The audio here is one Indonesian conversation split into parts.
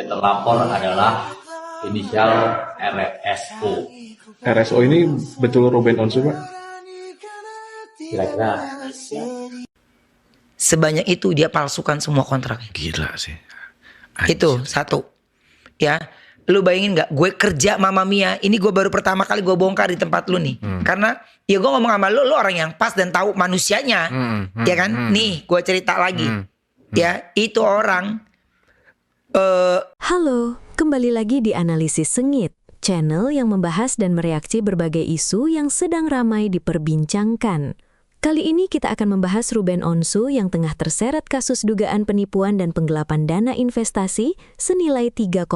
Terlapor adalah inisial RSO. RSO ini betul Ruben Onsu, Pak? Kira-kira. Sebanyak itu dia palsukan semua kontrak. Gila sih. Itu satu. Ya, lu bayangin nggak? Gue kerja Mama Mia, ini gue baru pertama kali gue bongkar di tempat lu nih. Karena ya gue ngomong sama lu orang yang pas dan tahu manusianya, ya kan? Nih, gue cerita lagi. Ya, itu orang. Halo, kembali lagi di Analisis Sengit, channel yang membahas dan mereaksi berbagai isu yang sedang ramai diperbincangkan. Kali ini kita akan membahas Ruben Onsu yang tengah terseret kasus dugaan penipuan dan penggelapan dana investasi senilai 3,5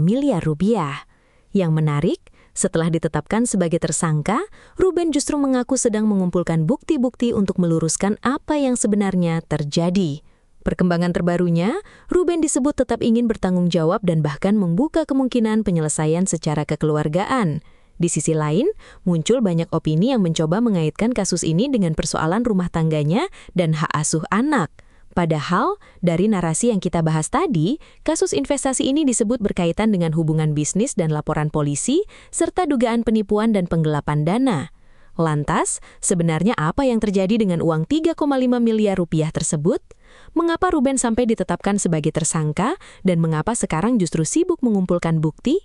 miliar rupiah. Yang menarik, setelah ditetapkan sebagai tersangka, Ruben justru mengaku sedang mengumpulkan bukti-bukti untuk meluruskan apa yang sebenarnya terjadi. Perkembangan terbarunya, Ruben disebut tetap ingin bertanggung jawab dan bahkan membuka kemungkinan penyelesaian secara kekeluargaan. Di sisi lain, muncul banyak opini yang mencoba mengaitkan kasus ini dengan persoalan rumah tangganya dan hak asuh anak. Padahal, dari narasi yang kita bahas tadi, kasus investasi ini disebut berkaitan dengan hubungan bisnis dan laporan polisi, serta dugaan penipuan dan penggelapan dana. Lantas, sebenarnya apa yang terjadi dengan uang 3,5 miliar rupiah tersebut? Mengapa Ruben sampai ditetapkan sebagai tersangka dan mengapa sekarang justru sibuk mengumpulkan bukti?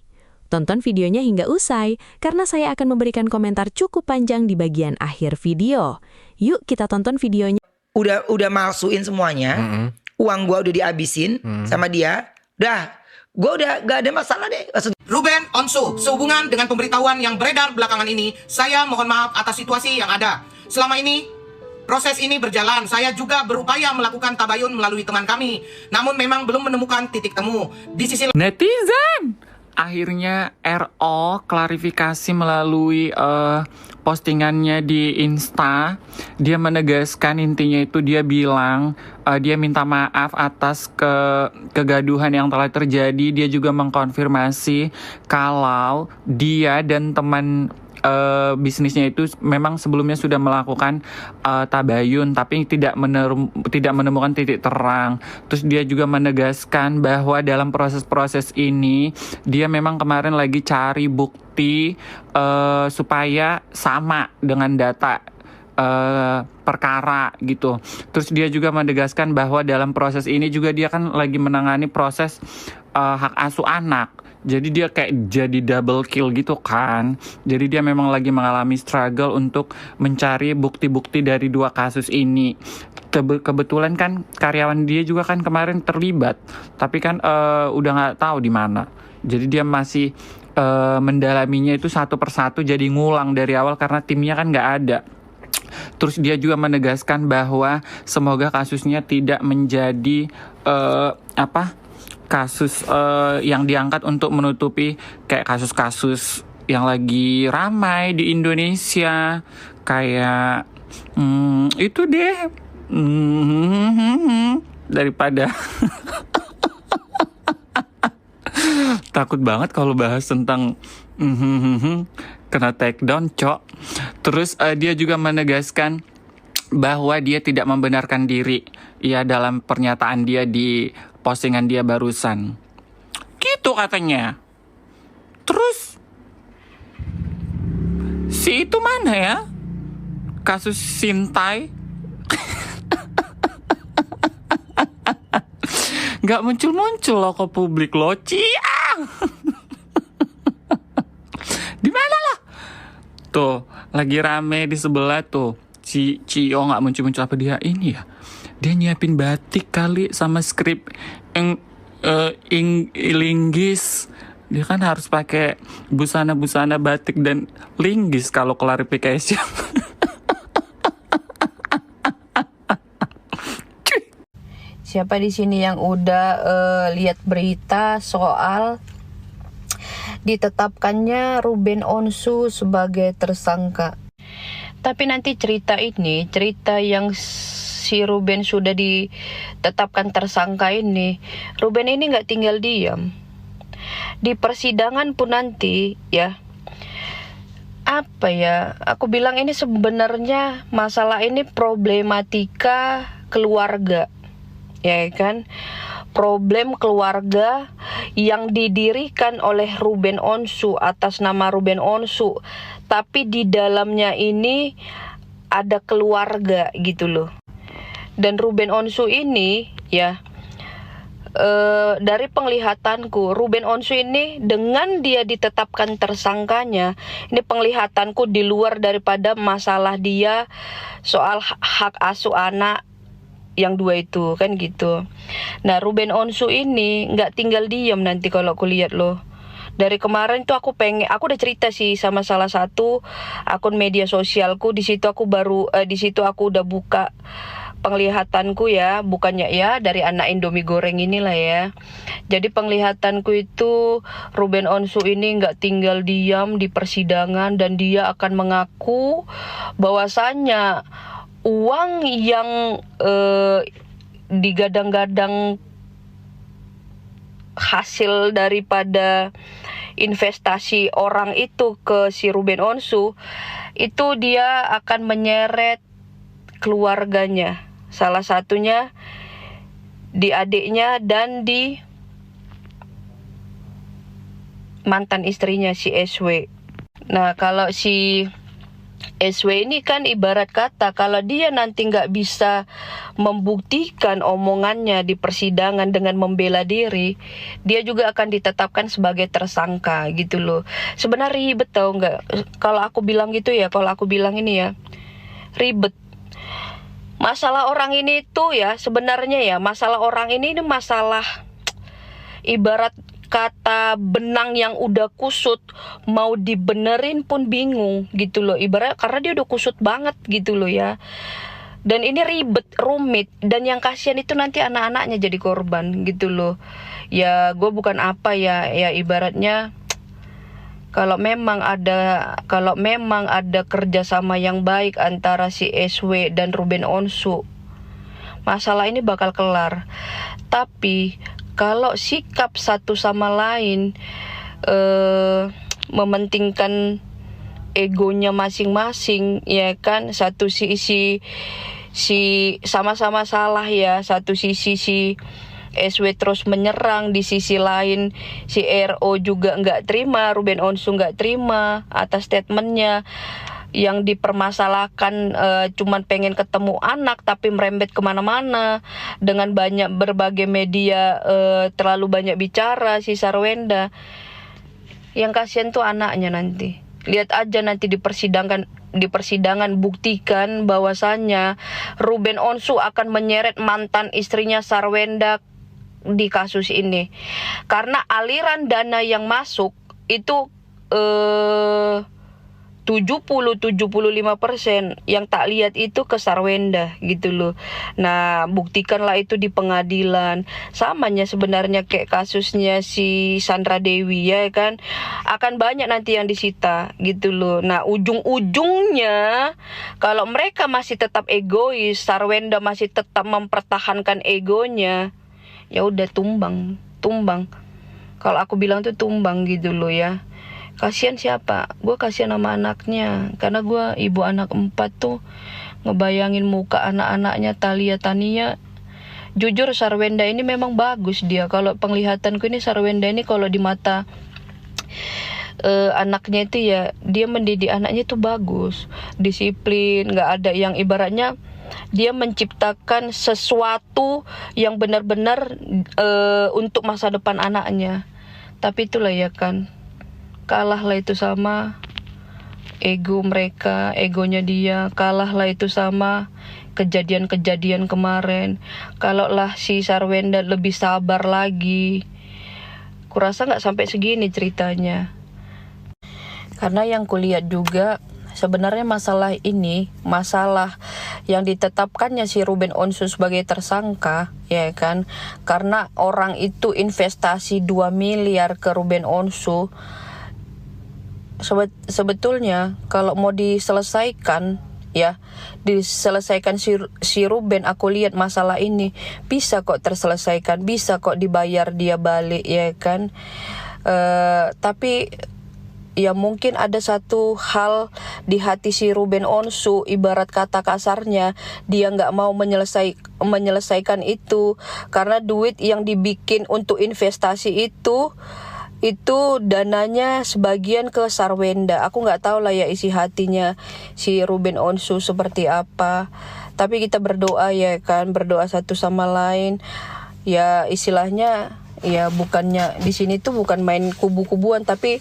Tonton videonya hingga usai, karena saya akan memberikan komentar cukup panjang di bagian akhir video. Yuk kita tonton videonya. Udah masukin semuanya. Uang gua udah dihabisin sama dia. Gua udah gak ada masalah deh. Ruben Onsu, sehubungan dengan pemberitahuan yang beredar belakangan ini, saya mohon maaf atas situasi yang ada. Selama ini, proses ini berjalan. Saya juga berupaya melakukan tabayun melalui teman kami. Namun memang belum menemukan titik temu. Di sisi Netizen! Akhirnya RO klarifikasi melalui postingannya di Insta. Dia menegaskan, intinya itu dia bilang dia minta maaf atas kegaduhan yang telah terjadi. Dia juga mengkonfirmasi kalau dia dan teman bisnisnya itu memang sebelumnya sudah melakukan tabayun tapi tidak menemukan titik terang. Terus dia juga menegaskan bahwa dalam proses-proses ini dia memang kemarin lagi cari bukti supaya sama dengan data perkara gitu. Terus dia juga menegaskan bahwa dalam proses ini juga dia kan lagi menangani proses hak asuh anak. Jadi dia kayak jadi double kill gitu kan. Jadi dia memang lagi mengalami struggle untuk mencari bukti-bukti dari dua kasus ini. Kebetulan kan karyawan dia juga kan kemarin terlibat, tapi kan udah nggak tahu di mana. Jadi dia masih mendalaminya itu satu persatu, jadi ngulang dari awal karena timnya kan nggak ada. Terus dia juga menegaskan bahwa semoga kasusnya tidak menjadi kasus yang diangkat untuk menutupi kayak kasus-kasus yang lagi ramai di Indonesia, kayak itu deh, daripada takut banget kalau bahas tentang kena take down, cok. Terus dia juga menegaskan bahwa dia tidak membenarkan diri ya dalam pernyataan dia di postingan dia barusan. Gitu katanya. Terus si itu mana ya? Kasus Sintai. Gak muncul-muncul loh ke publik loh. Ciang. Di mana lah? Tuh, lagi rame di sebelah tuh. Cio gak muncul-muncul, apa dia ini ya? Dia nyiapin batik kali sama skrip linggis. Dia kan harus pakai busana-busana batik dan linggis kalau klarifikasi. Siapa di sini yang udah lihat berita soal ditetapkannya Ruben Onsu sebagai tersangka? Tapi nanti cerita yang si Ruben sudah ditetapkan tersangka ini, Ruben ini nggak tinggal diam. Di persidangan pun nanti ya, aku bilang ini sebenarnya masalah ini problematika keluarga, ya kan? problem keluarga yang didirikan oleh Ruben Onsu atas nama Ruben Onsu, tapi di dalamnya ini ada keluarga gitu loh. Dan Ruben Onsu ini ya, dari penglihatanku Ruben Onsu ini dengan dia ditetapkan tersangkanya, ini penglihatanku di luar daripada masalah dia soal hak asuh anak yang 2 itu kan gitu. Nah, Ruben Onsu ini nggak tinggal diam nanti kalau aku lihat loh. Dari kemarin tuh aku udah cerita sih sama salah satu akun media sosialku. Di situ aku udah buka penglihatanku ya, bukannya ya dari anak Indomie goreng inilah ya. Jadi penglihatanku itu Ruben Onsu ini nggak tinggal diam di persidangan, dan dia akan mengaku bahwasannya uang yang digadang-gadang hasil daripada investasi orang itu ke si Ruben Onsu, itu dia akan menyeret keluarganya, salah satunya di adiknya dan di mantan istrinya si SW. Nah, kalau si SW ini kan ibarat kata kalau dia nanti nggak bisa membuktikan omongannya di persidangan dengan membela diri, dia juga akan ditetapkan sebagai tersangka gitu loh. Sebenarnya ribet tau nggak? Kalau aku bilang gitu ya, kalau aku bilang ini ya, ribet. Masalah orang ini tuh ya, sebenarnya ya, masalah orang ini masalah ibarat kata benang yang udah kusut, mau dibenerin pun bingung gitu loh, ibarat karena dia udah kusut banget gitu loh ya. Dan ini ribet, rumit, dan yang kasihan itu nanti anak-anaknya jadi korban gitu loh. Ya gue bukan apa ya ibaratnya kalau memang ada kerjasama yang baik antara si SW dan Ruben Onsu, masalah ini bakal kelar. Tapi kalau sikap satu sama lain mementingkan egonya masing-masing, ya kan, satu sisi si sama-sama salah ya, satu sisi si SW terus menyerang, di sisi lain si RO juga nggak terima, Ruben Onsu nggak terima atas statementnya yang dipermasalahkan, cuman pengen ketemu anak tapi merembet kemana-mana dengan berbagai media, terlalu banyak bicara si Sarwenda. Yang kasihan tuh anaknya nanti. Lihat aja nanti di persidangan buktikan bahwasannya Ruben Onsu akan menyeret mantan istrinya Sarwenda di kasus ini, karena aliran dana yang masuk itu 70-75% yang tak lihat itu ke Sarwenda gitu loh. Nah, buktikanlah itu di pengadilan. Samanya sebenarnya kayak kasusnya si Sandra Dewi ya kan, akan banyak nanti yang disita gitu loh. Nah, ujung-ujungnya kalau mereka masih tetap egois, Sarwenda masih tetap mempertahankan egonya, ya udah tumbang. Kalau aku bilang tuh tumbang gitu loh ya. Kasihan siapa? Gue kasihan sama anaknya, karena gue ibu anak 4 tuh ngebayangin muka anak-anaknya Thalia Tania. Jujur Sarwenda ini memang bagus dia. Kalau penglihatanku ini Sarwenda ini kalau di mata anaknya itu ya, dia mendidik anaknya itu bagus, disiplin, nggak ada yang ibaratnya dia menciptakan sesuatu yang benar-benar untuk masa depan anaknya. Tapi itulah ya kan, kalahlah itu sama ego mereka, egonya dia. Kalahlah itu sama kejadian-kejadian kemarin. Kalaulah si Sarwenda lebih sabar lagi, kurasa nggak sampai segini ceritanya. Karena yang kulihat juga sebenarnya masalah ini, masalah yang ditetapkannya si Ruben Onsu sebagai tersangka, ya kan, karena orang itu investasi 2 miliar ke Ruben Onsu. Sebetulnya kalau mau diselesaikan ya, diselesaikan si Ruben, aku lihat masalah ini bisa kok terselesaikan, bisa kok dibayar dia balik ya kan. Tapi ya mungkin ada satu hal di hati si Ruben Onsu, ibarat kata kasarnya dia nggak mau menyelesaikan itu karena duit yang dibikin untuk investasi itu dananya sebagian ke Sarwenda. Aku nggak tahu lah ya isi hatinya si Ruben Onsu seperti apa. Tapi kita berdoa ya kan, berdoa satu sama lain. Ya istilahnya ya bukannya di sini tuh bukan main kubu-kubuan, tapi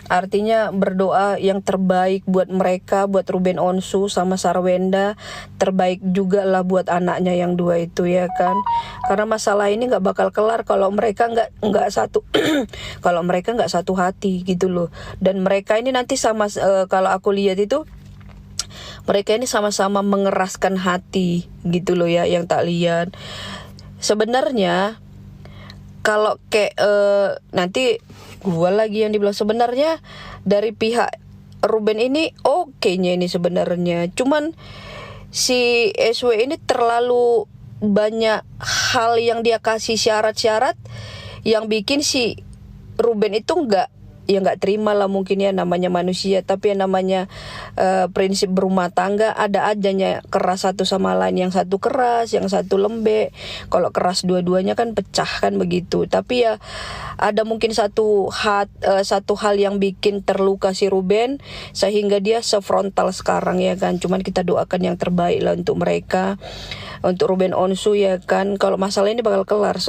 artinya berdoa yang terbaik buat mereka, buat Ruben Onsu sama Sarwenda, terbaik juga lah buat anaknya yang dua itu ya kan. Karena masalah ini nggak bakal kelar kalau mereka nggak satu, kalau mereka nggak satu hati gitu loh. Dan mereka ini nanti sama, kalau aku lihat itu mereka ini sama-sama mengeraskan hati gitu loh ya, yang tak lihat. Sebenarnya kalau kayak nanti gua lagi yang dibilang, sebenarnya dari pihak Ruben ini oke-nya ini sebenarnya, cuman si SW ini terlalu banyak hal yang dia kasih syarat-syarat yang bikin si Ruben itu nggak terima lah mungkin ya, namanya manusia. Tapi yang namanya prinsip berumah tangga ada ajanya keras satu sama lain, yang satu keras, yang satu lembek. Kalau keras dua-duanya kan pecah kan begitu. Tapi ya ada mungkin satu hal yang bikin terluka si Ruben sehingga dia sefrontal sekarang ya kan. Cuman kita doakan yang terbaik lah untuk mereka, untuk Ruben Onsu ya kan. Kalau masalah ini bakal kelar,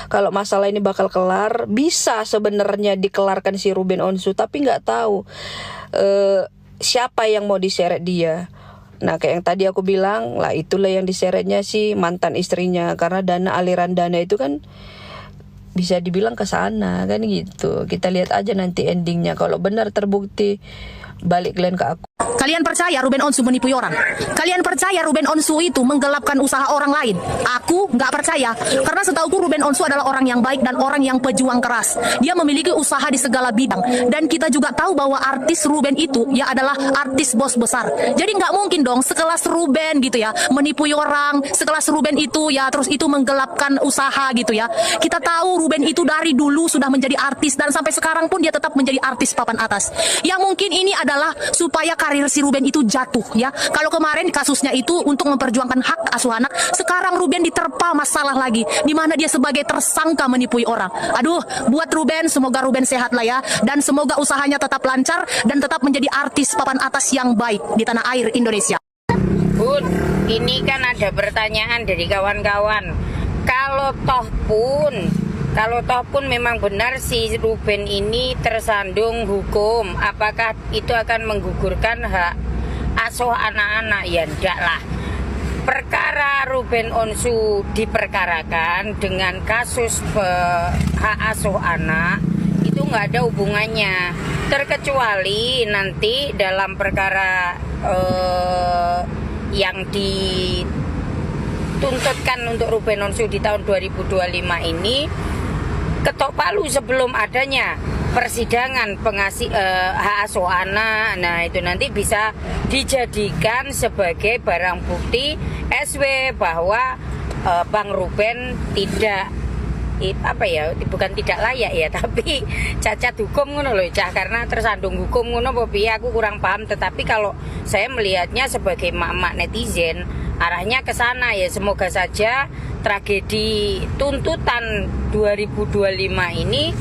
kalau masalah ini bakal kelar, bisa sebenarnya dikelarkan si Ruben Onsu, tapi nggak tahu siapa yang mau diseret dia. Nah kayak yang tadi aku bilang lah, itulah yang diseretnya si mantan istrinya, karena aliran dana itu kan bisa dibilang ke sana kan gitu. Kita lihat aja nanti endingnya, kalau benar terbukti balik kalian ke aku. Kalian percaya Ruben Onsu menipu orang? Kalian percaya Ruben Onsu itu menggelapkan usaha orang lain? Aku nggak percaya, karena setauku Ruben Onsu adalah orang yang baik dan orang yang pejuang keras. Dia memiliki usaha di segala bidang, dan kita juga tahu bahwa artis Ruben itu ya adalah artis bos besar. Jadi nggak mungkin dong sekelas Ruben gitu ya menipu orang, sekelas Ruben itu ya terus itu menggelapkan usaha gitu ya. Kita tahu Ruben itu dari dulu sudah menjadi artis dan sampai sekarang pun dia tetap menjadi artis papan atas. Yang mungkin ini adalah supaya karir si Ruben itu jatuh ya. Kalau kemarin kasusnya itu untuk memperjuangkan hak asuh anak, sekarang Ruben diterpa masalah lagi di mana dia sebagai tersangka menipu orang. Aduh, buat Ruben, semoga Ruben sehat lah ya, dan semoga usahanya tetap lancar dan tetap menjadi artis papan atas yang baik di tanah air Indonesia. Bun, ini kan ada pertanyaan dari kawan-kawan. Kalau toh pun memang benar si Ruben ini tersandung hukum, apakah itu akan menggugurkan hak asuh anak-anak? Ya enggak lah. Perkara Ruben Onsu diperkarakan dengan kasus hak asuh anak itu nggak ada hubungannya, terkecuali nanti dalam perkara yang dituntutkan untuk Ruben Onsu di tahun 2025 ini ketok palu sebelum adanya persidangan hak asuh anak. Nah itu nanti bisa dijadikan sebagai barang bukti SW bahwa Bang Ruben bukan tidak layak ya, tapi cacat hukum ngono loh Cah, karena tersandung hukum ngono apa piye aku kurang paham. Tetapi kalau saya melihatnya sebagai mak-mak netizen arahnya ke sana ya. Semoga saja tragedi tuntutan 2025 ini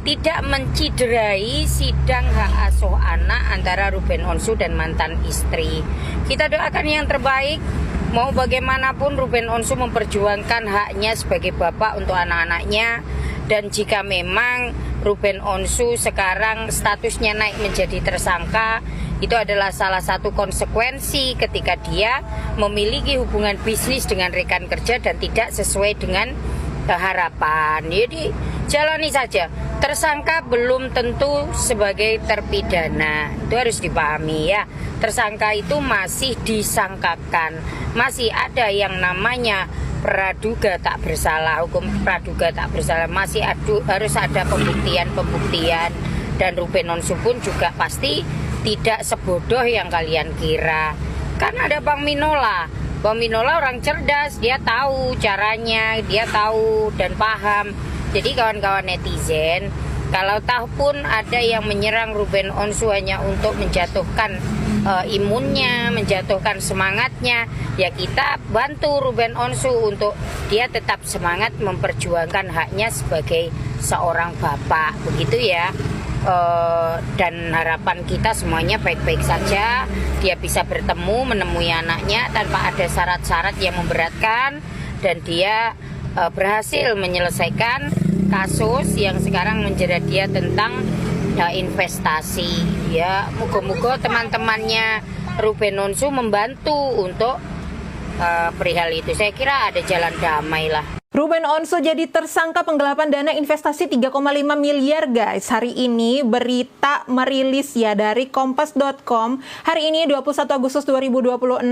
tidak menciderai sidang hak asuh anak antara Ruben Onsu dan mantan istri. Kita doakan yang terbaik. Mau bagaimanapun Ruben Onsu memperjuangkan haknya sebagai bapak untuk anak-anaknya. Dan jika memang Ruben Onsu sekarang statusnya naik menjadi tersangka, itu adalah salah satu konsekuensi ketika dia memiliki hubungan bisnis dengan rekan kerja dan tidak sesuai dengan harapan. Jadi jalani saja. Tersangka belum tentu sebagai terpidana. Itu harus dipahami ya. Tersangka itu masih disangkakan. Masih ada yang namanya praduga tak bersalah, hukum praduga tak bersalah. Masih harus ada pembuktian. Dan Ruben Onsu pun juga pasti tidak sebodoh yang kalian kira. Kan ada Bang Minola. Bang Minola orang cerdas, dia tahu caranya, dia tahu dan paham. Jadi kawan-kawan netizen, Kalau tahu pun ada yang menyerang Ruben Onsu hanya untuk menjatuhkan imunnya, menjatuhkan semangatnya, ya kita bantu Ruben Onsu untuk dia tetap semangat memperjuangkan haknya sebagai seorang bapak, begitu ya. Dan harapan kita semuanya baik-baik saja, dia bisa bertemu, menemui anaknya tanpa ada syarat-syarat yang memberatkan, dan dia berhasil menyelesaikan kasus yang sekarang menjerat dia tentang investasi. Ya, moga-moga teman-temannya Ruben Onsu membantu untuk perihal itu. Saya kira ada jalan damai lah. Ruben Onsu jadi tersangka penggelapan dana investasi 3,5 miliar guys. Hari ini berita merilis ya dari kompas.com hari ini 21 Agustus 2026.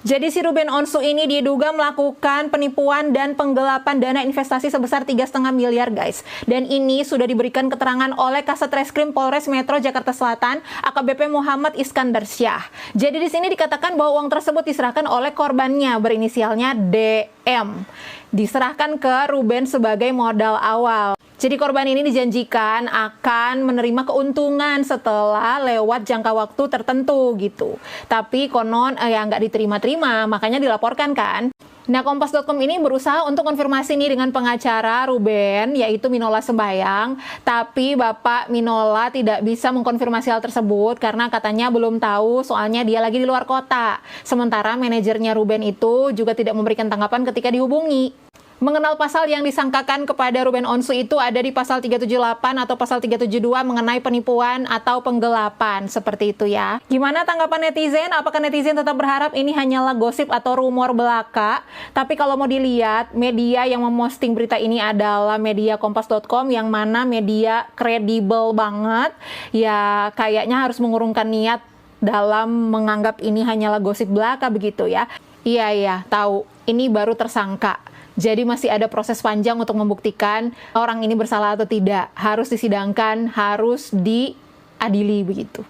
Jadi si Ruben Onsu ini diduga melakukan penipuan dan penggelapan dana investasi sebesar 3,5 miliar guys. Dan ini sudah diberikan keterangan oleh Kasat Reskrim Polres Metro Jakarta Selatan AKBP Muhammad Iskandar Syah. Jadi di sini dikatakan bahwa uang tersebut diserahkan oleh korbannya berinisialnya DM. Diserahkan ke Ruben sebagai modal awal. Jadi korban ini dijanjikan akan menerima keuntungan setelah lewat jangka waktu tertentu gitu. Tapi konon ya nggak diterima-terima, makanya dilaporkan kan. Nah, Kompas.com ini berusaha untuk konfirmasi nih dengan pengacara Ruben, yaitu Minola Sembayang. Tapi Bapak Minola tidak bisa mengkonfirmasi hal tersebut karena katanya belum tahu, soalnya dia lagi di luar kota. Sementara manajernya Ruben itu juga tidak memberikan tanggapan ketika dihubungi. Mengenal pasal yang disangkakan kepada Ruben Onsu itu ada di pasal 378 atau pasal 372 mengenai penipuan atau penggelapan, seperti itu ya. Gimana tanggapan netizen? Apakah netizen tetap berharap ini hanyalah gosip atau rumor belaka? Tapi kalau mau dilihat, media yang memposting berita ini adalah media kompas.com yang mana media kredibel banget. Ya kayaknya harus mengurungkan niat dalam menganggap ini hanyalah gosip belaka begitu ya. Iya, tahu. Ini baru tersangka. Jadi masih ada proses panjang untuk membuktikan orang ini bersalah atau tidak. Harus disidangkan, harus diadili begitu.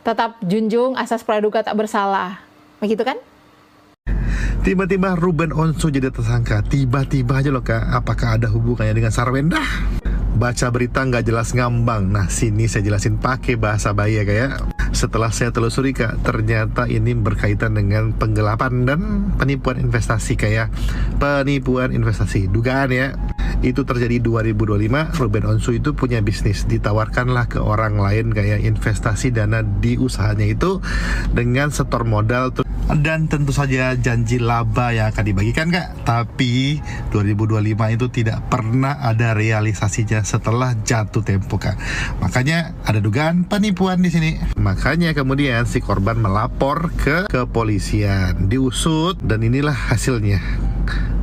Tetap junjung asas praduga tak bersalah. Begitu kan? Tiba-tiba Ruben Onsu jadi tersangka. Tiba-tiba aja loh Kak. Apakah ada hubungannya dengan Sarwenda? Baca berita nggak jelas ngambang. Nah sini saya jelasin pakai bahasa bayi ya kayak. Setelah saya telusuri Kak, ternyata ini berkaitan dengan penggelapan dan penipuan investasi kayak penipuan investasi. Dugaan ya, itu terjadi 2025. Ruben Onsu itu punya bisnis, ditawarkanlah ke orang lain kayak investasi dana di usahanya itu dengan setor modal dan tentu saja janji laba yang akan dibagikan Kak. Tapi 2025 itu tidak pernah ada realisasinya setelah jatuh tempo Kak. Makanya ada dugaan penipuan di sini. Makanya kemudian si korban melapor ke kepolisian, diusut dan inilah hasilnya.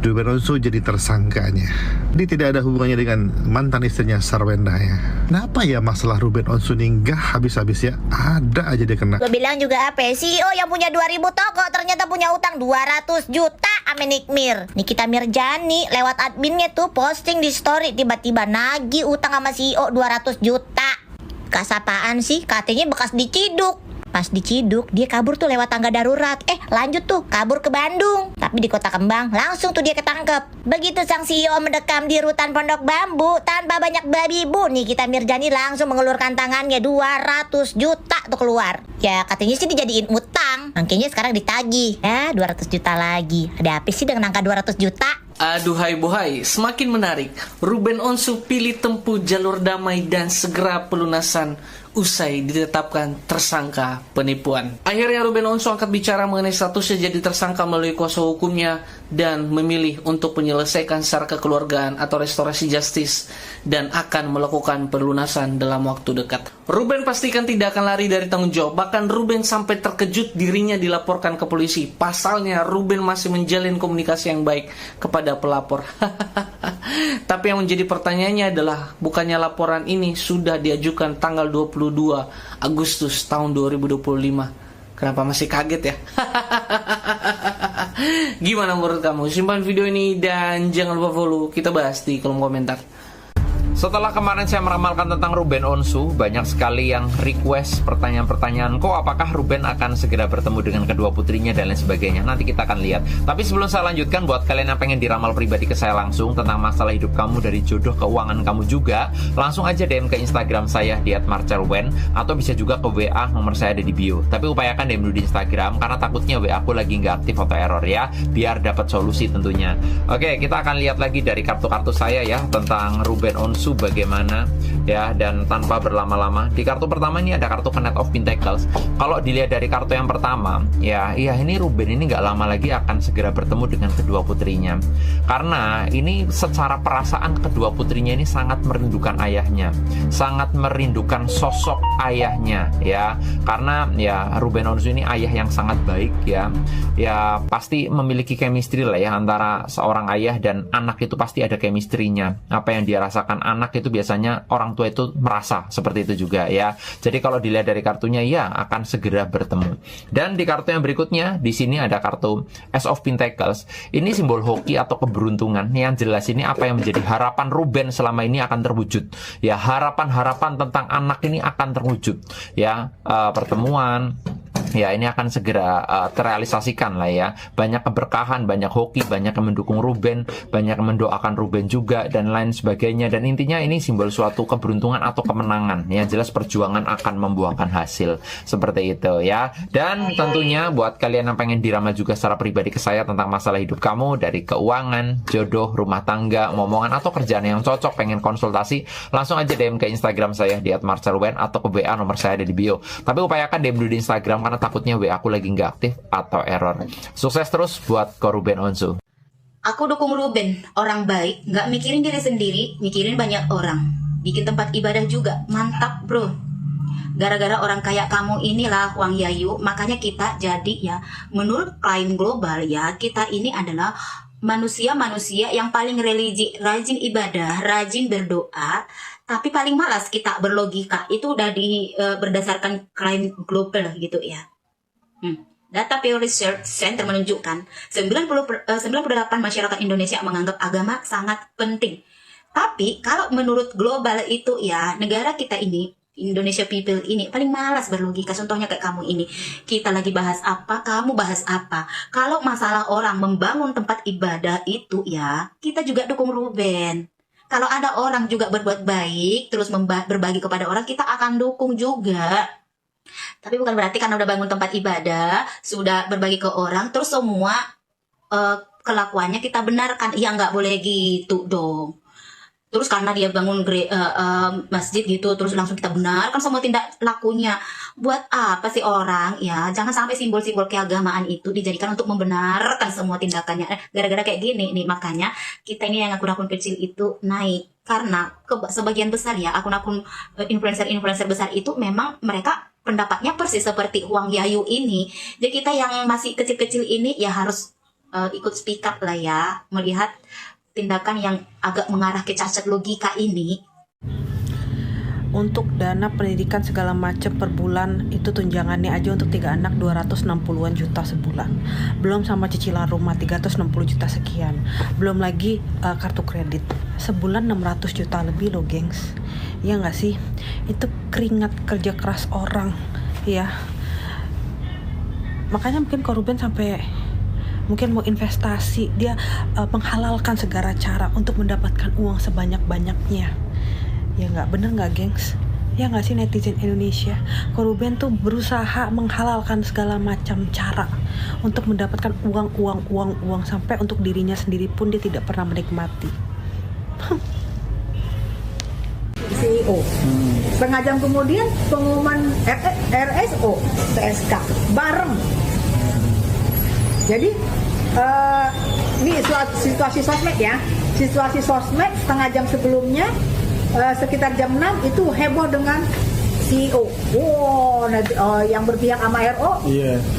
Ruben Onsu jadi tersangkanya. Ini tidak ada hubungannya dengan mantan istrinya Sarwenda ya. Kenapa ya masalah Ruben Onsu ini nggak habis-habis ya? Ada aja dia kena. Lo bilang juga apa? CEO yang punya 2000 toko ternyata punya utang 200 juta sama Nikmir. Nikita Mirjani lewat adminnya tuh posting di story tiba-tiba nagih utang sama CEO 200 juta. Kasapaan sih? Katanya bekas diciduk. Pas diciduk, dia kabur tuh lewat tangga darurat. Lanjut tuh, kabur ke Bandung. Tapi di Kota Kembang, langsung tuh dia ketangkep. Begitu sang CEO mendekam di rutan Pondok Bambu, tanpa banyak babi bu, Nikita Mirjani langsung mengelurkan tangannya 200 juta tuh keluar. Ya katanya sih dijadiin utang. Angkanya sekarang ditagih. 200 juta lagi. Ada apa sih dengan angka 200 juta? Aduhai bohai, semakin menarik. Ruben Onsu pilih tempuh jalur damai dan segera pelunasan usai ditetapkan tersangka penipuan. Akhirnya Ruben Onsu angkat bicara mengenai statusnya jadi tersangka melalui kuasa hukumnya dan memilih untuk menyelesaikan secara kekeluargaan atau restorasi justice dan akan melakukan pelunasan dalam waktu dekat. Ruben pastikan tidak akan lari dari tanggung jawab. Bahkan Ruben sampai terkejut dirinya dilaporkan ke polisi. Pasalnya Ruben masih menjalin komunikasi yang baik kepada pelapor. Tapi yang menjadi pertanyaannya adalah bukannya laporan ini sudah diajukan tanggal 22 Agustus tahun 2025. Kenapa masih kaget ya? Gimana menurut kamu? Simpan video ini dan jangan lupa follow. Kita bahas di kolom komentar. Setelah kemarin saya meramalkan tentang Ruben Onsu, banyak sekali yang request pertanyaan-pertanyaan, kok apakah Ruben akan segera bertemu dengan kedua putrinya dan lain sebagainya. Nanti kita akan lihat. Tapi sebelum saya lanjutkan, buat kalian yang pengen diramal pribadi ke saya langsung tentang masalah hidup kamu, dari jodoh, keuangan kamu juga, langsung aja DM ke Instagram saya di @marcelwen, atau bisa juga ke WA, nomor saya ada di bio. Tapi upayakan DM dulu di Instagram, karena takutnya WA aku lagi nggak aktif atau error ya, biar dapat solusi tentunya. Oke, kita akan lihat lagi dari kartu-kartu saya ya tentang Ruben Onsu bagaimana ya, dan tanpa berlama-lama, di kartu pertama ini ada kartu Knight of Pentacles. Kalau dilihat dari kartu yang pertama ya, ini Ruben ini nggak lama lagi akan segera bertemu dengan kedua putrinya, karena ini secara perasaan kedua putrinya ini sangat merindukan ayahnya, sangat merindukan sosok ayahnya ya, karena ya Ruben Onsu ini ayah yang sangat baik ya pasti memiliki chemistry lah ya antara seorang ayah dan anak, itu pasti ada chemistry-nya. Apa yang dia rasakan anak itu biasanya orang tua itu merasa seperti itu juga ya. Jadi kalau dilihat dari kartunya ya akan segera bertemu. Dan di kartu yang berikutnya di sini ada kartu Ace of Pentacles. Ini simbol hoki atau keberuntungan. Yang jelas ini apa yang menjadi harapan Ruben selama ini akan terwujud. Ya, harapan-harapan tentang anak ini akan terwujud. Ya, pertemuan ya ini akan segera terrealisasikan lah ya. Banyak keberkahan, banyak hoki, banyak yang mendukung Ruben, banyak yang mendoakan Ruben juga, dan lain sebagainya. Dan intinya ini simbol suatu keberuntungan atau kemenangan. Yang jelas perjuangan akan membuahkan hasil. Seperti itu ya. Dan tentunya buat kalian yang pengen diramal juga secara pribadi ke saya tentang masalah hidup kamu, dari keuangan, jodoh, rumah tangga, momongan, atau kerjaan yang cocok, pengen konsultasi, langsung aja DM ke Instagram saya di @marcelwen, atau ke WA, nomor saya ada di bio. Tapi upayakan DM dulu di Instagram, karena takutnya WA aku lagi nggak aktif atau error. Sukses terus buat Ruben Onsu. Aku dukung Ruben, orang baik, nggak mikirin diri sendiri, mikirin banyak orang. Bikin tempat ibadah juga, mantap bro. Gara-gara orang kayak kamu inilah Wang Yayu, makanya kita jadi ya, menurut klaim global ya, kita ini adalah manusia-manusia yang paling religi, rajin ibadah, rajin berdoa, tapi paling malas kita berlogika. Itu udah berdasarkan klaim global gitu ya. Data Pew Research Center menunjukkan 98% masyarakat Indonesia menganggap agama sangat penting. Tapi kalau menurut global itu ya, negara kita ini, Indonesia people ini paling malas berlogika. Contohnya kayak kamu ini, kita lagi bahas apa, kamu bahas apa. Kalau masalah orang membangun tempat ibadah itu ya, kita juga dukung Ruben. Kalau ada orang juga berbuat baik, terus berbagi kepada orang, kita akan dukung juga. Tapi bukan berarti karena udah bangun tempat ibadah, sudah berbagi ke orang, terus semua kelakuannya kita benarkan. Ya nggak boleh gitu dong. Terus karena dia bangun masjid gitu, terus langsung kita benarkan semua tindak lakunya. Buat apa sih orang? Ya jangan sampai simbol-simbol keagamaan itu dijadikan untuk membenarkan semua tindakannya. Gara-gara kayak gini nih, makanya kita ini yang akun-akun kecil itu naik. Karena sebagian besar ya akun-akun influencer besar itu memang mereka pendapatnya persis seperti Wang Yayu ini. Jadi kita yang masih kecil-kecil ini ya harus ikut speak up lah ya, melihat tindakan yang agak mengarah ke cacat logika ini. Untuk dana pendidikan segala macam per bulan itu tunjangannya aja untuk 3 anak 260-an juta sebulan. Belum sama cicilan rumah 360 juta sekian. Belum lagi kartu kredit. Sebulan 600 juta lebih loh, gengs. Ya nggak sih? Itu keringat kerja keras orang, ya. Makanya mungkin Ruben sampai mungkin mau investasi, dia menghalalkan segala cara untuk mendapatkan uang sebanyak-banyaknya. Ya nggak, bener nggak gengs? Ya nggak sih netizen Indonesia? Ruben tuh berusaha menghalalkan segala macam cara untuk mendapatkan uang sampai untuk dirinya sendiri pun dia tidak pernah menikmati. CEO. Setengah jam kemudian pengumuman RSO, TSK bareng. Jadi ini situasi sosmed ya. Situasi sosmed setengah jam sebelumnya, sekitar jam 6 itu heboh dengan CEO. Wow, yang berpihak sama RO,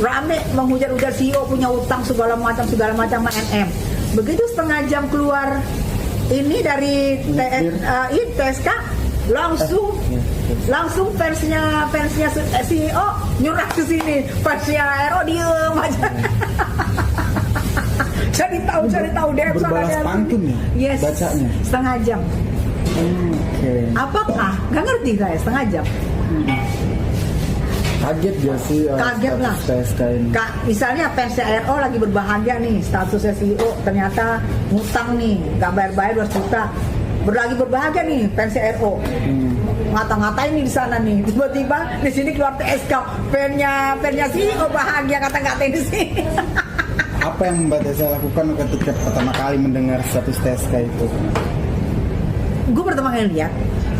rame menghujat-hujat CEO punya utang segala macam sama NM. Begitu setengah jam keluar ini dari TSK, langsung fansnya CEO nyurah ke sini, fansnya RO diem aja. Cari tahu deh berbalas pantun ya, yes, bacanya setengah jam. Apakah? Nggak ngerti saya, setengah jam. Kaget gak sih Kaget lah. TSK ini? Misalnya PCRO lagi berbahagia nih, statusnya CEO, ternyata ngutang nih, nggak bayar-bayar 2 juta. Lagi berbahagia nih PCRO. Ngata-ngatain nih di sana nih, tiba-tiba di sini keluar TSK, pennya CEO bahagia kata-ngatain di sini. Apa yang Mbak Tessa lakukan ketika pertama kali mendengar status TSK itu? Gue pertama kali lihat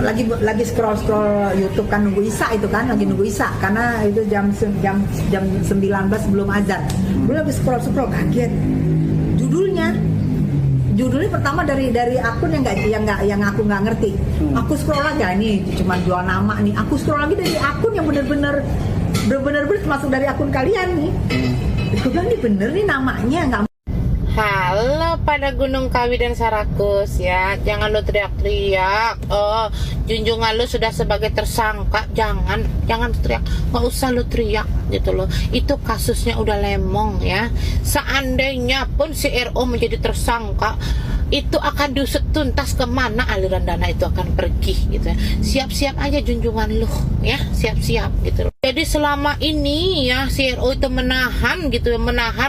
lagi scroll YouTube kan, nunggu Isya itu kan, lagi nunggu Isya karena itu jam 19 belum azan. Gue lagi scroll kaget. Judulnya pertama dari akun yang aku nggak ngerti. Aku scroll aja ini cuma jual nama nih. Aku scroll lagi dari akun yang bener-bener masuk dari akun kalian nih. Gue bilang ini bener nih namanya nggak. Halo pada Gunung Kawi dan Sarakus ya, jangan lo teriak-teriak. Oh, junjungan lo sudah sebagai tersangka, jangan teriak, nggak usah lo teriak gitu loh. Itu kasusnya udah lemong ya. Seandainya pun si RO menjadi tersangka, itu akan diusut tuntas kemana aliran dana itu akan pergi gitu ya. Siap-siap aja junjungan lo ya, siap-siap gitu loh. Jadi selama ini ya si RO itu menahan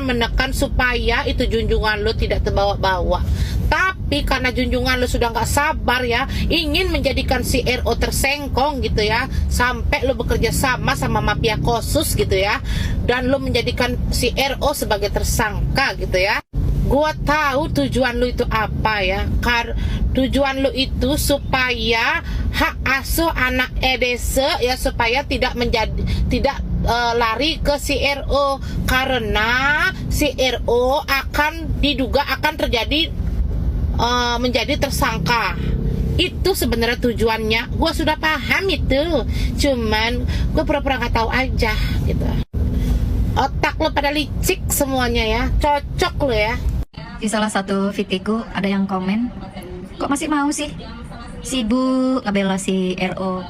menekan supaya itu junjungan lo tidak terbawa-bawa. Tapi karena junjungan lo sudah nggak sabar ya, ingin menjadikan si RO tersengkong gitu ya, sampai lo bekerja sama mafia Kosus gitu ya, dan lo menjadikan si RO sebagai tersangka gitu ya. Gua tahu tujuan lu itu apa ya. Tujuan lu itu supaya hak asuh anak EDC ya, supaya tidak lari ke si RO, karena si RO diduga akan terjadi menjadi tersangka. Itu sebenarnya tujuannya. Gua sudah paham itu, cuman gua pura-pura nggak tahu aja gitu. Otak lo pada licik semuanya ya, cocok lo ya. Di salah satu videoku ada yang komen, kok masih mau sih sibuk ngebela si RO,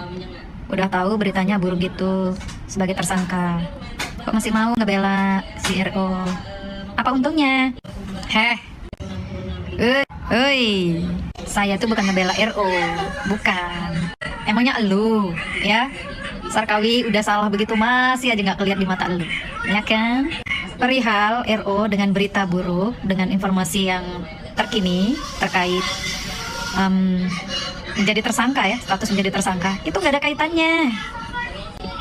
udah tahu beritanya buruk gitu sebagai tersangka, kok masih mau ngebela si RO, apa untungnya? Saya tuh bukan ngebela RO, bukan. Emangnya elu ya, Sarkawi udah salah begitu masih aja nggak kelihatan di mata elu, ya kan? Perihal RO dengan berita buruk, dengan informasi yang terkini terkait menjadi tersangka ya, status menjadi tersangka, itu nggak ada kaitannya,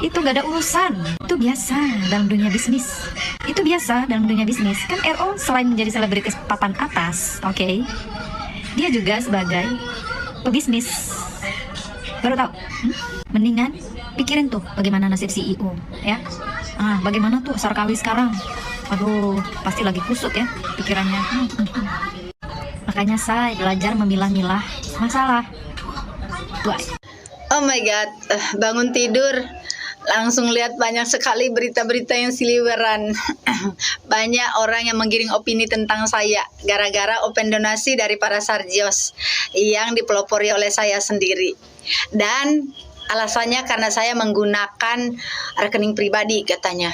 itu nggak ada urusan, itu biasa dalam dunia bisnis, itu biasa dalam dunia bisnis. Kan RO selain menjadi selebritis papan atas, oke, dia juga sebagai pebisnis. Baru tahu? Mendingan pikirin tuh bagaimana nasib CEO ya. Bagaimana tuh Sarkawi sekarang? Aduh, pasti lagi kusut ya pikirannya. Makanya saya belajar memilah-milah masalah. Oh my god, bangun tidur langsung lihat banyak sekali berita-berita yang seliweran. Banyak orang yang menggiring opini tentang saya gara-gara open donasi dari para Sarjios yang dipelopori oleh saya sendiri. Dan alasannya karena saya menggunakan rekening pribadi katanya.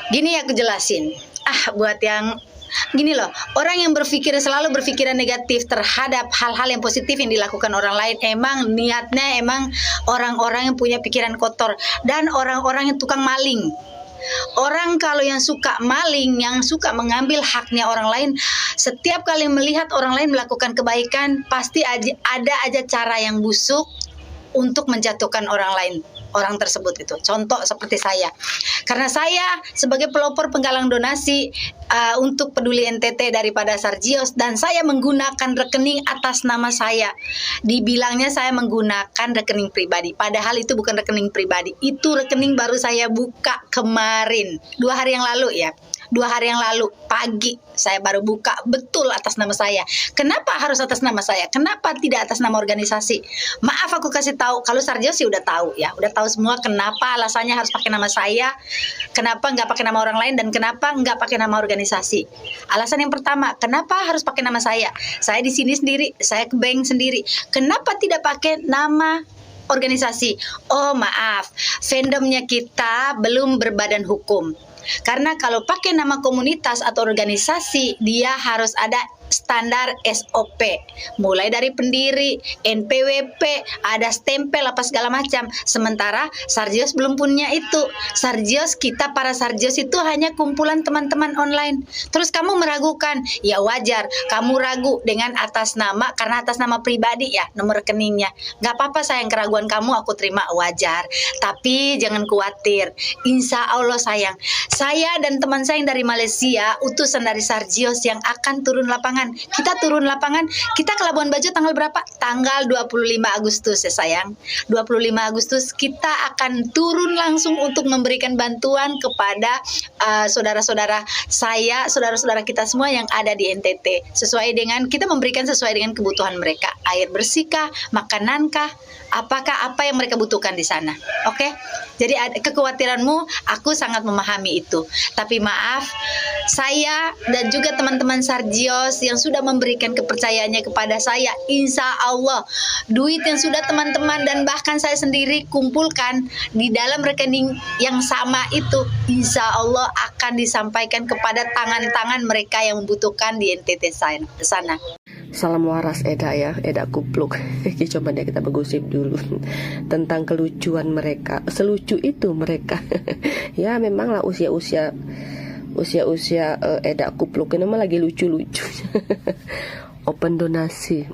Gini ya aku jelasin. Buat yang gini loh, orang yang selalu berpikiran negatif terhadap hal-hal yang positif yang dilakukan orang lain, emang niatnya orang-orang yang punya pikiran kotor dan orang-orang yang tukang maling. Orang kalau yang suka maling, yang suka mengambil haknya orang lain, setiap kali melihat orang lain melakukan kebaikan, pasti ada aja cara yang busuk untuk menjatuhkan orang lain, orang tersebut itu. Contoh seperti saya, karena saya sebagai pelopor penggalang donasi untuk Peduli NTT daripada Sarjios, dan saya menggunakan rekening atas nama saya. Dibilangnya saya menggunakan rekening pribadi, padahal itu bukan rekening pribadi, itu rekening baru saya buka kemarin, 2 hari yang lalu ya. 2 hari yang lalu pagi saya baru buka, betul atas nama saya. Kenapa harus atas nama saya? Kenapa tidak atas nama organisasi? Maaf aku kasih tahu, kalau Sarjios sih udah tahu ya, udah tahu semua kenapa alasannya harus pakai nama saya, kenapa nggak pakai nama orang lain, dan kenapa nggak pakai nama organisasi. Alasan yang pertama, kenapa harus pakai nama saya? Saya di sini sendiri, saya ke bank sendiri. Kenapa tidak pakai nama organisasi? Oh maaf, fandomnya kita belum berbadan hukum. Karena kalau pakai nama komunitas atau organisasi, dia harus ada standar SOP. Mulai dari pendiri, NPWP, ada stempel apa segala macam. Sementara Sarjios belum punya itu. Sarjios, kita para Sarjios itu hanya kumpulan teman-teman online. Terus kamu meragukan, ya wajar. Kamu ragu dengan atas nama, karena atas nama pribadi ya, nomor rekeningnya. Gak apa-apa sayang, keraguan kamu aku terima, wajar. Tapi jangan khawatir. Insya Allah sayang, saya dan teman saya yang dari Malaysia, utusan dari Sarjios yang akan turun lapangan. Kita turun lapangan, kita ke Labuan Bajo tanggal berapa? Tanggal 25 Agustus ya sayang. 25 Agustus kita akan turun langsung untuk memberikan bantuan kepada saudara-saudara saya, saudara-saudara kita semua yang ada di NTT. Sesuai dengan, kita memberikan sesuai dengan kebutuhan mereka. Air bersihkah, makanankah, apakah apa yang mereka butuhkan di sana. Oke? Jadi kekhawatiranmu, aku sangat memahami itu. Tapi maaf, saya dan juga teman-teman Sarjios yang sudah memberikan kepercayaannya kepada saya, insya Allah duit yang sudah teman-teman dan bahkan saya sendiri kumpulkan di dalam rekening yang sama itu, insya Allah akan disampaikan kepada tangan-tangan mereka yang membutuhkan di NTT sana. Salam waras Eda ya, Eda kupluk. Coba deh kita bergosip dulu tentang kelucuan mereka. Selucu itu mereka. Ya memang lah usia-usia Eda kupluk ini mah lagi lucu-lucu. Open donasi,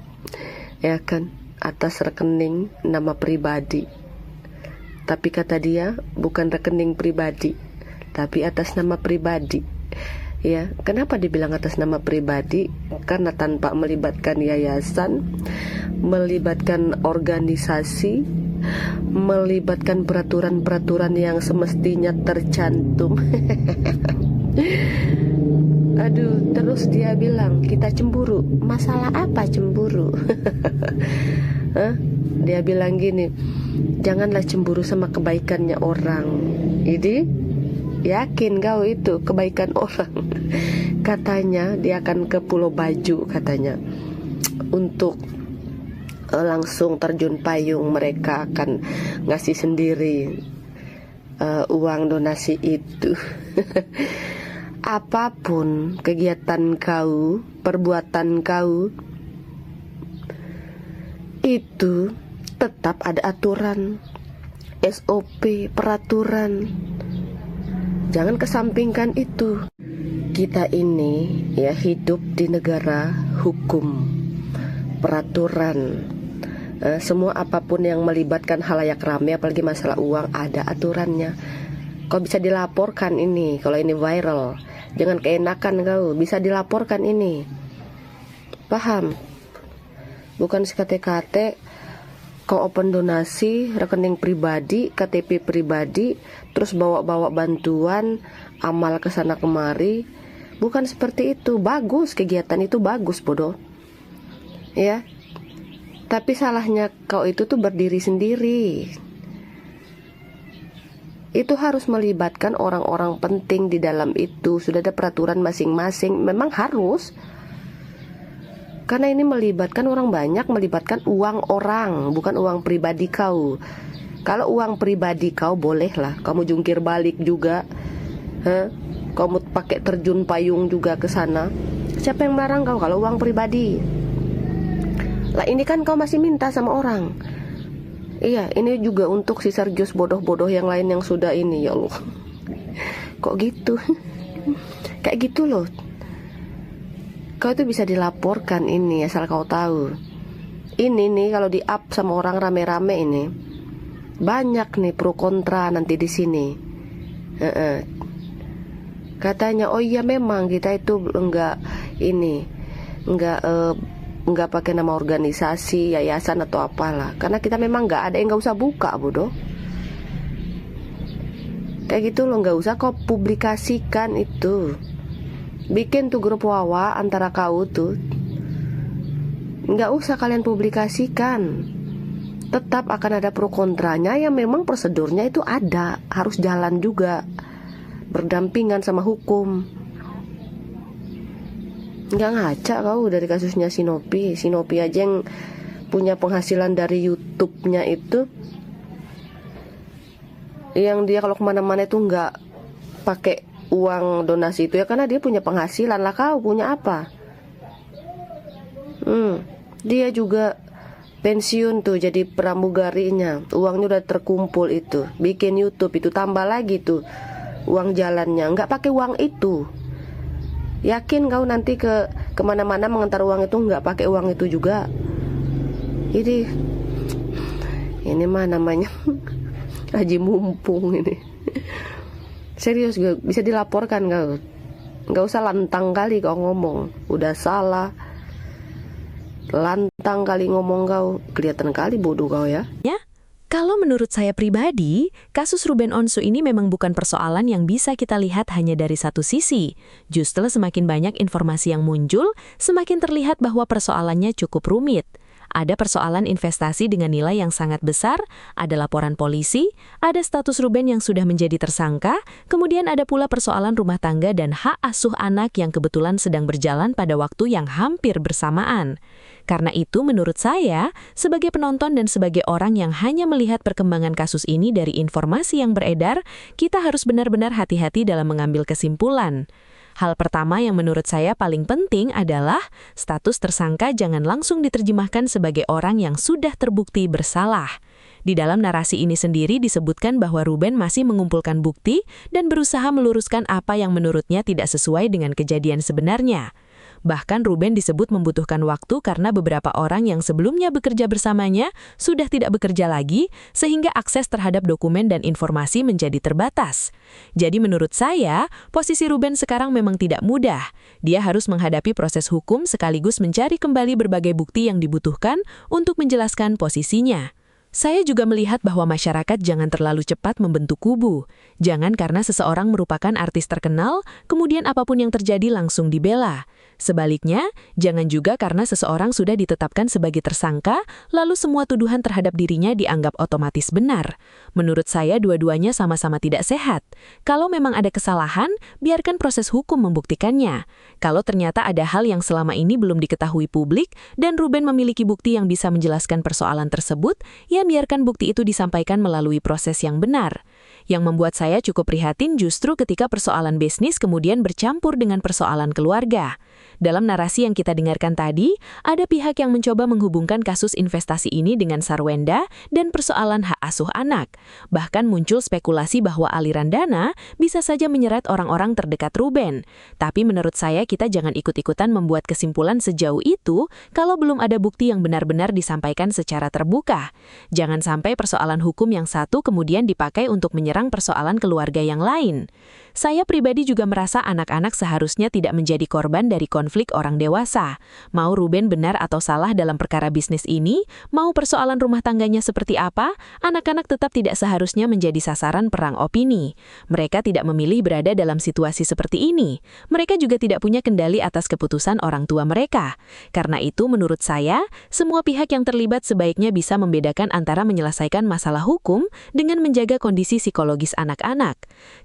ya kan, atas rekening nama pribadi. Tapi kata dia bukan rekening pribadi, tapi atas nama pribadi. Ya, kenapa dibilang atas nama pribadi? Karena tanpa melibatkan yayasan, melibatkan organisasi, melibatkan peraturan-peraturan yang semestinya tercantum. Aduh, terus dia bilang kita cemburu. Masalah apa cemburu? Dia bilang gini, janganlah cemburu sama kebaikannya orang. Jadi yakin kau itu kebaikan orang. Katanya dia akan ke Pulau Baju katanya untuk langsung terjun payung. Mereka akan ngasih sendiri uang donasi itu. Apapun kegiatan kau, perbuatan kau, itu tetap ada aturan, SOP, peraturan. Jangan kesampingkan itu. Kita ini ya hidup di negara hukum, peraturan. Semua apapun yang melibatkan halayak ramai, apalagi masalah uang, ada aturannya. Kau bisa dilaporkan ini kalau ini viral. Jangan keenakan kau, bisa dilaporkan ini. Paham? Bukan sekate-kate kau open donasi, rekening pribadi, KTP pribadi, terus bawa-bawa bantuan, amal ke sana kemari. Bukan seperti itu. Bagus, kegiatan itu bagus, bodoh. Ya. Tapi salahnya kau itu tuh berdiri sendiri. Itu harus melibatkan orang-orang penting di dalam itu. Sudah ada peraturan masing-masing. Memang harus. Karena ini melibatkan orang banyak, melibatkan uang orang, bukan uang pribadi kau. Kalau uang pribadi kau bolehlah, kamu jungkir balik juga, kamu pakai terjun payung juga ke sana. Siapa yang melarang kau kalau uang pribadi? Lah ini kan kau masih minta sama orang. Iya, ini juga untuk si Sarjios bodoh-bodoh yang lain yang sudah ini, ya Allah. Kok gitu? Kayak gitu loh. Kau itu bisa dilaporkan ini, asal kau tahu. Ini nih kalau di-up sama orang rame-rame ini, banyak nih pro kontra nanti di sini. Katanya, oh iya memang kita itu enggak pakai nama organisasi, yayasan atau apalah. Karena kita memang enggak ada, yang enggak usah buka, bodoh. Kayak gitu loh, enggak usah kau publikasikan itu. Bikin tuh grup wawa antara kau tuh. Nggak usah kalian publikasikan. Tetap akan ada pro kontranya yang memang prosedurnya itu ada. Harus jalan juga. Berdampingan sama hukum. Nggak ngaca kau dari kasusnya Sinopi. Sinopi aja yang punya penghasilan dari YouTube-nya itu, yang dia kalau kemana-mana itu nggak pakai uang donasi itu ya karena dia punya penghasilan. Lah kau punya apa? Dia juga pensiun tuh jadi pramugarinya. Uangnya udah terkumpul itu. Bikin YouTube itu, tambah lagi tuh uang jalannya. Nggak pakai uang itu. Yakin kau nanti kemana-mana mengantar uang itu nggak pakai uang itu juga? Jadi ini mah namanya haji mumpung ini. Serius gak bisa dilaporkan kau. Nggak usah lantang kali kau ngomong. Udah salah. Lantang kali ngomong kau. Kelihatan kali bodoh kau ya. Kalau menurut saya pribadi, kasus Ruben Onsu ini memang bukan persoalan yang bisa kita lihat hanya dari satu sisi. Justru semakin banyak informasi yang muncul, semakin terlihat bahwa persoalannya cukup rumit. Ada persoalan investasi dengan nilai yang sangat besar, ada laporan polisi, ada status Ruben yang sudah menjadi tersangka, kemudian ada pula persoalan rumah tangga dan hak asuh anak yang kebetulan sedang berjalan pada waktu yang hampir bersamaan. Karena itu menurut saya, sebagai penonton dan sebagai orang yang hanya melihat perkembangan kasus ini dari informasi yang beredar, kita harus benar-benar hati-hati dalam mengambil kesimpulan. Hal pertama yang menurut saya paling penting adalah status tersangka jangan langsung diterjemahkan sebagai orang yang sudah terbukti bersalah. Di dalam narasi ini sendiri disebutkan bahwa Ruben masih mengumpulkan bukti dan berusaha meluruskan apa yang menurutnya tidak sesuai dengan kejadian sebenarnya. Bahkan Ruben disebut membutuhkan waktu karena beberapa orang yang sebelumnya bekerja bersamanya sudah tidak bekerja lagi, sehingga akses terhadap dokumen dan informasi menjadi terbatas. Jadi menurut saya, posisi Ruben sekarang memang tidak mudah. Dia harus menghadapi proses hukum sekaligus mencari kembali berbagai bukti yang dibutuhkan untuk menjelaskan posisinya. Saya juga melihat bahwa masyarakat jangan terlalu cepat membentuk kubu. Jangan karena seseorang merupakan artis terkenal, kemudian apapun yang terjadi langsung dibela. Sebaliknya, jangan juga karena seseorang sudah ditetapkan sebagai tersangka, lalu semua tuduhan terhadap dirinya dianggap otomatis benar. Menurut saya dua-duanya sama-sama tidak sehat. Kalau memang ada kesalahan, biarkan proses hukum membuktikannya. Kalau ternyata ada hal yang selama ini belum diketahui publik, dan Ruben memiliki bukti yang bisa menjelaskan persoalan tersebut, ya biarkan bukti itu disampaikan melalui proses yang benar. Yang membuat saya cukup prihatin justru ketika persoalan bisnis kemudian bercampur dengan persoalan keluarga. Dalam narasi yang kita dengarkan tadi, ada pihak yang mencoba menghubungkan kasus investasi ini dengan Sarwenda dan persoalan hak asuh anak. Bahkan muncul spekulasi bahwa aliran dana bisa saja menyeret orang-orang terdekat Ruben. Tapi menurut saya kita jangan ikut-ikutan membuat kesimpulan sejauh itu kalau belum ada bukti yang benar-benar disampaikan secara terbuka. Jangan sampai persoalan hukum yang satu kemudian dipakai untuk menyerang persoalan keluarga yang lain. Saya pribadi juga merasa anak-anak seharusnya tidak menjadi korban dari konflik orang dewasa. Mau Ruben benar atau salah dalam perkara bisnis ini, mau persoalan rumah tangganya seperti apa, anak-anak tetap tidak seharusnya menjadi sasaran perang opini. Mereka tidak memilih berada dalam situasi seperti ini. Mereka juga tidak punya kendali atas keputusan orang tua mereka. Karena itu menurut saya, semua pihak yang terlibat sebaiknya bisa membedakan antara menyelesaikan masalah hukum dengan menjaga kondisi psikologis anak-anak.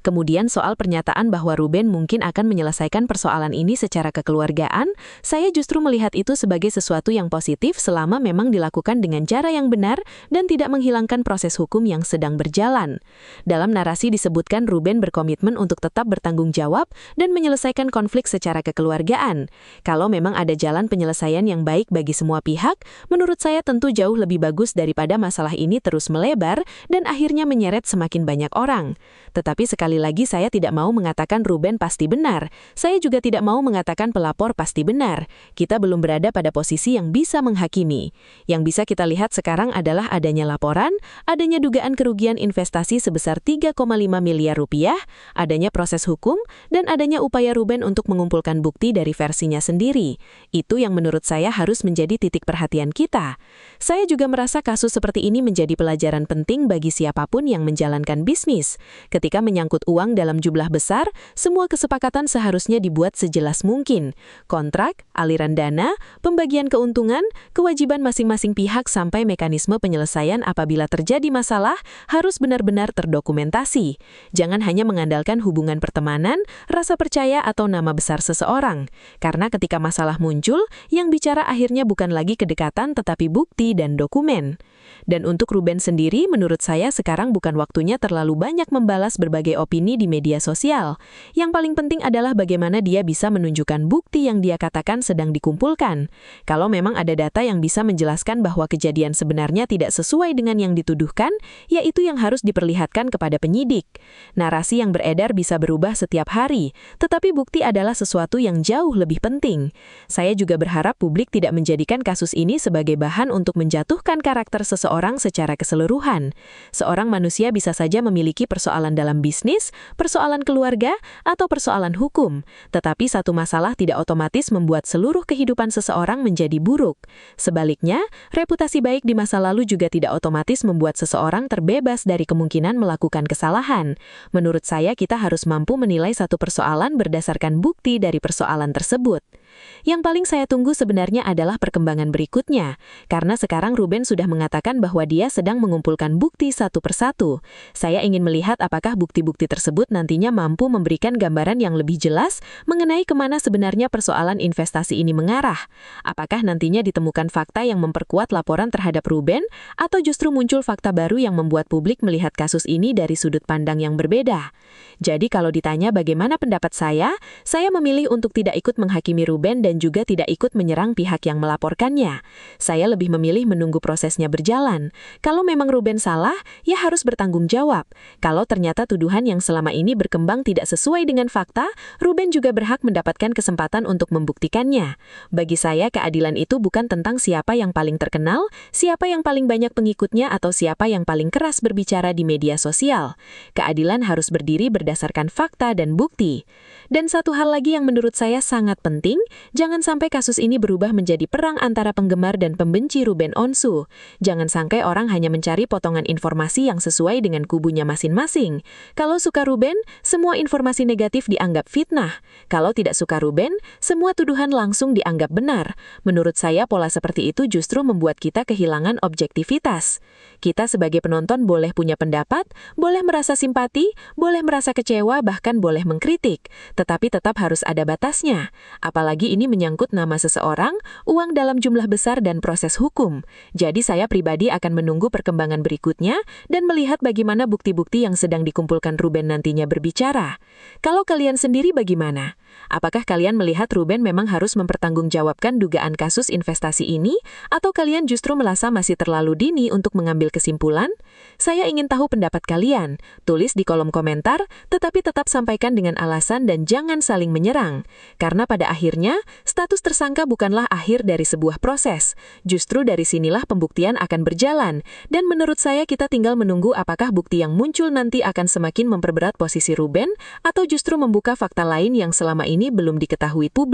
Kemudian soal pernyataan bahwa Ruben mungkin akan menyelesaikan persoalan ini secara kekeluargaan, saya justru melihat itu sebagai sesuatu yang positif selama memang dilakukan dengan cara yang benar dan tidak menghilangkan proses hukum yang sedang berjalan. Dalam narasi disebutkan Ruben berkomitmen untuk tetap bertanggung jawab dan menyelesaikan konflik secara kekeluargaan. Kalau memang ada jalan penyelesaian yang baik bagi semua pihak, menurut saya tentu jauh lebih bagus daripada masalah ini terus melebar dan akhirnya menyeret semakin banyak orang. Tetapi sekali lagi saya tidak mau mengatakan Ruben pasti benar. Saya juga tidak mau mengatakan pelapor pasti benar. Kita belum berada pada posisi yang bisa menghakimi. Yang bisa kita lihat sekarang adalah adanya laporan, adanya dugaan kerugian investasi sebesar 3,5 miliar rupiah, adanya proses hukum, dan adanya upaya Ruben untuk mengumpulkan bukti dari versinya sendiri. Itu yang menurut saya harus menjadi titik perhatian kita. Saya juga merasa kasus seperti ini menjadi pelajaran penting bagi siapapun yang menjalankan bisnis. Ketika menyangkut uang dalam jumlah besar, semua kesepakatan seharusnya dibuat sejelas mungkin. Kontrak, aliran dana, pembagian keuntungan, kewajiban masing-masing pihak sampai mekanisme penyelesaian apabila terjadi masalah harus benar-benar terdokumentasi. Jangan hanya mengandalkan hubungan pertemanan, rasa percaya atau nama besar seseorang. Karena ketika masalah muncul, yang bicara akhirnya bukan lagi kedekatan tetapi bukti dan dokumen. Dan untuk Ruben sendiri, menurut saya sekarang bukan waktunya terlalu banyak membalas berbagai opini di media sosial. Yang paling penting adalah bagaimana dia bisa menunjukkan bukti yang dia katakan sedang dikumpulkan. Kalau memang ada data yang bisa menjelaskan bahwa kejadian sebenarnya tidak sesuai dengan yang dituduhkan, yaitu yang harus diperlihatkan kepada penyidik. Narasi yang beredar bisa berubah setiap hari, tetapi bukti adalah sesuatu yang jauh lebih penting. Saya juga berharap publik tidak menjadikan kasus ini sebagai bahan untuk menjatuhkan karakter seseorang secara keseluruhan. Seorang manusia bisa saja memiliki persoalan dalam bisnis, persoalan keluarga, atau persoalan hukum, tetapi satu masalah tidak otomatis membuat seluruh kehidupan seseorang menjadi buruk. Sebaliknya, reputasi baik di masa lalu juga tidak otomatis membuat seseorang terbebas dari kemungkinan melakukan kesalahan. Menurut saya, kita harus mampu menilai satu persoalan berdasarkan bukti dari persoalan tersebut. Yang paling saya tunggu sebenarnya adalah perkembangan berikutnya, karena sekarang Ruben sudah mengatakan bahwa dia sedang mengumpulkan bukti satu persatu. Saya ingin melihat apakah bukti-bukti tersebut nantinya mampu memberikan gambaran yang lebih jelas mengenai kemana sebenarnya persoalan investasi ini mengarah. Apakah nantinya ditemukan fakta yang memperkuat laporan terhadap Ruben, atau justru muncul fakta baru yang membuat publik melihat kasus ini dari sudut pandang yang berbeda. Jadi kalau ditanya bagaimana pendapat saya memilih untuk tidak ikut menghakimi Ruben dan juga tidak ikut menyerang pihak yang melaporkannya. Saya lebih memilih menunggu prosesnya berjalan. Kalau memang Ruben salah, ya harus bertanggung jawab. Kalau ternyata tuduhan yang selama ini berkembang tidak sesuai dengan fakta, Ruben juga berhak mendapatkan kesempatan untuk membuktikannya. Bagi saya, keadilan itu bukan tentang siapa yang paling terkenal, siapa yang paling banyak pengikutnya, atau siapa yang paling keras berbicara di media sosial. Keadilan harus berdiri berdasarkan fakta dan bukti. Dan satu hal lagi yang menurut saya sangat penting, jangan sampai kasus ini berubah menjadi perang antara penggemar dan pembenci Ruben Onsu. Jangan sampai orang hanya mencari potongan informasi yang sesuai dengan kubunya masing-masing. Kalau suka Ruben, semua informasi negatif dianggap fitnah. Kalau tidak suka Ruben, semua tuduhan langsung dianggap benar. Menurut saya, pola seperti itu justru membuat kita kehilangan objektivitas. Kita sebagai penonton boleh punya pendapat, boleh merasa simpati, boleh merasa kecewa, bahkan boleh mengkritik. Tetapi tetap harus ada batasnya. Apalagi ini menyangkut nama seseorang, uang dalam jumlah besar, dan proses hukum. Jadi saya pribadi akan menunggu perkembangan berikutnya dan melihat bagaimana bukti-bukti yang sedang dikumpulkan Ruben nantinya berbicara. Kalau kalian sendiri bagaimana? Apakah kalian melihat Ruben memang harus mempertanggungjawabkan dugaan kasus investasi ini, atau kalian justru merasa masih terlalu dini untuk mengambil kesimpulan? Saya ingin tahu pendapat kalian. Tulis di kolom komentar, tetapi tetap sampaikan dengan alasan dan jangan saling menyerang. Karena pada akhirnya, status tersangka bukanlah akhir dari sebuah proses. Justru dari sinilah pembuktian akan berjalan. Dan menurut saya kita tinggal menunggu apakah bukti yang muncul nanti akan semakin memperberat posisi Ruben, atau justru membuka fakta lain yang selama ini belum diketahui publik.